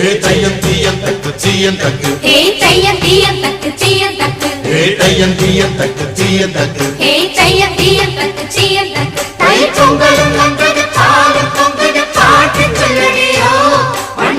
தையம் தீயம் தக்கு சீயம் தக்கு தையம் தீயம் தக்கு சீயம் தக்கு தையம் தீயம் தக்கு சீயம் தக்கு தையம் தீயம் தக்கு சீயம் தக்கு தை பொங்கலும்